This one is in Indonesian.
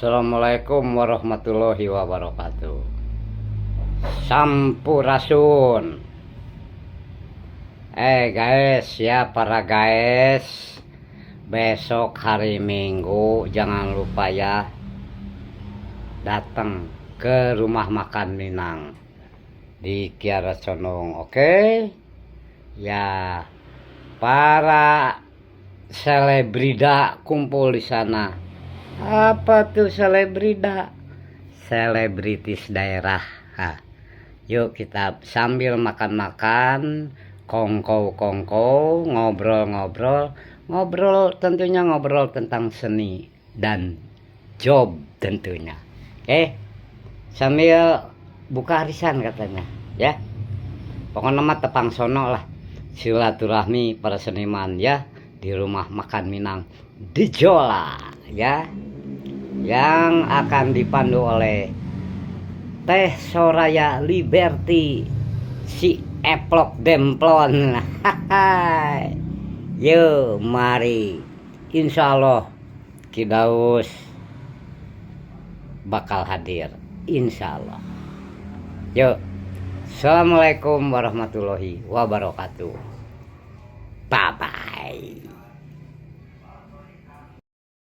Assalamualaikum warahmatullahi wabarakatuh. Sampurasun. Guys, ya para guys, besok hari Minggu jangan lupa ya datang ke rumah makan Minang di Kiara Condong. Oke? Ya, para selebrida kumpul di sana. Apa tuh selebrida? Selebritis daerah. Yuk kita sambil makan-makan, kongko-kongko, ngobrol tentunya ngobrol tentang seni dan job tentunya. Sambil buka arisan katanya, ya. Pokoknya mah tepang sono lah, silaturahmi para seniman ya di rumah makan Minang di Jola ya, yang akan dipandu oleh Teh Soraya Liberty si Eplok Demplon. Yo mari, insya Allah Kidaus bakal hadir, insya Allah. Yuk, assalamualaikum warahmatullahi wabarakatuh. Bye bye.